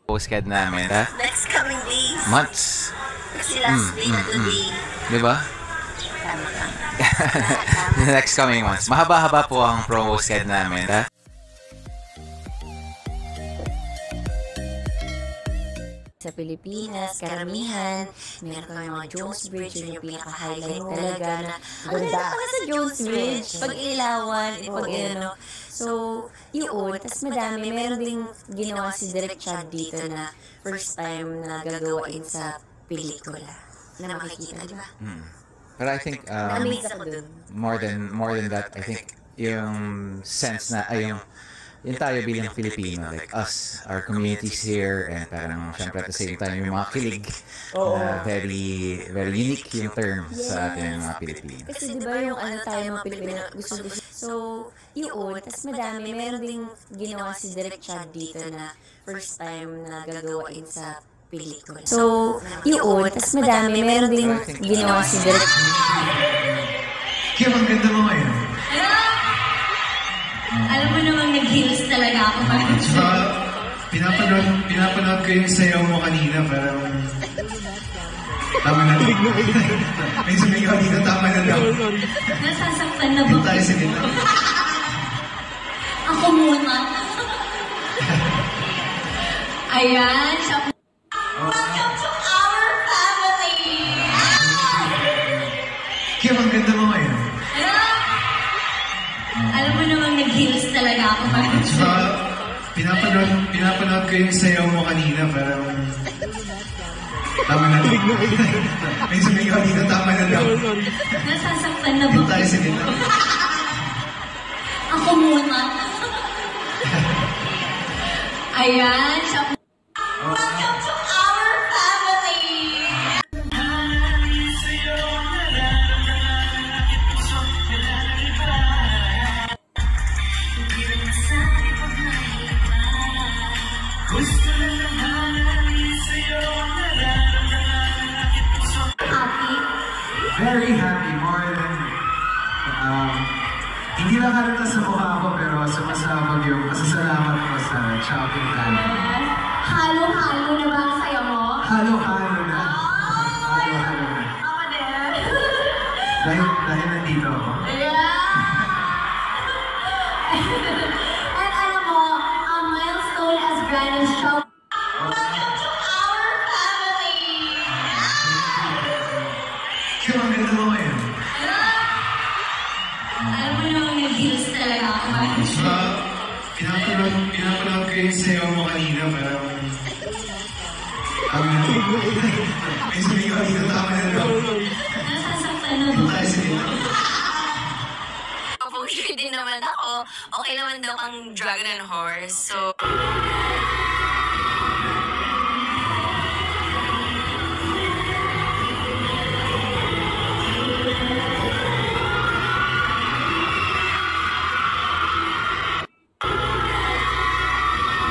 Postcard namin, ha? Next coming days. Months. Kasi last day na today. Diba? Tama ka. The next coming months. Mahaba-haba po ang promo postcard namin, ha? Sa Pilipinas, karamihan, meron kami mga Jones Bridge, yun yung pinaka-highlight talaga na ganda pala sa Jones Bridge, pag ilawan, pag ano. So, yun, tas madami, meron ding ginawa si Direk Chad dito na first time na gagawain sa pelikula na makikita, di ba? But I think, Na-amaze ako dun. more than that, I think, yung sense na, yung tayo bilang Filipino, like us, our communities here, and parang syempre at the same time, yung mga kilig, very, very unique yung term sa ating mga Pilipino. Kasi di ba yung ano tayo mga Pilipino gusto. So, yun, tas madami, meron ding ginawa si Direk Chad dito na first time na gagawain sa pelikula. So, yun, tas madami, meron ding ginawa si Direk. Kim, ang ganda mo ngayon. Alam mo namang nag-heels talaga ako. Saka, pinapanood ko yung sayaw mo kanina, parang... Tama na daw. May sumigaw dito, tama na daw. Nasasaktan na ba? Doon tayo sa gitna. Ako muna. Ayan, siya po. Welcome to our family! Kim, ang ganda mo ngayon. Alam mo namang nag-heels talaga ako. Saka, pinapanood ko yung sayaw mo kanina, parang... Tama na daw. May sumigaw dito, tama na daw. Nasasaktan na ba? Doon tayo sa gitna. Ako muna. Ayan, siya po. Welcome to our family! Happy? Very happy, more than... hindi lang halata sa mukha ko, pero sumasabog yung pasasalamat ko sa Chowking Talent. Halo-halo na ba ang sayo mo? Halo-halo na. Halo-halo na. Ako din. Dahil nandito ako. At alam mo, ang milestone as grand as show. Welcome to our family! Kim, ang ganda mo ngayon. Alam mo namang nag-heels talaga ako. Saka, pinapanood ko yung sayaw mo kanina, parang... Tama na daw. May sumigaw dito, tama na daw. Nasasaktan na Doon ba? tayo sa gitna. Kung din naman ako, okay naman daw ang Dragon and Horse. So,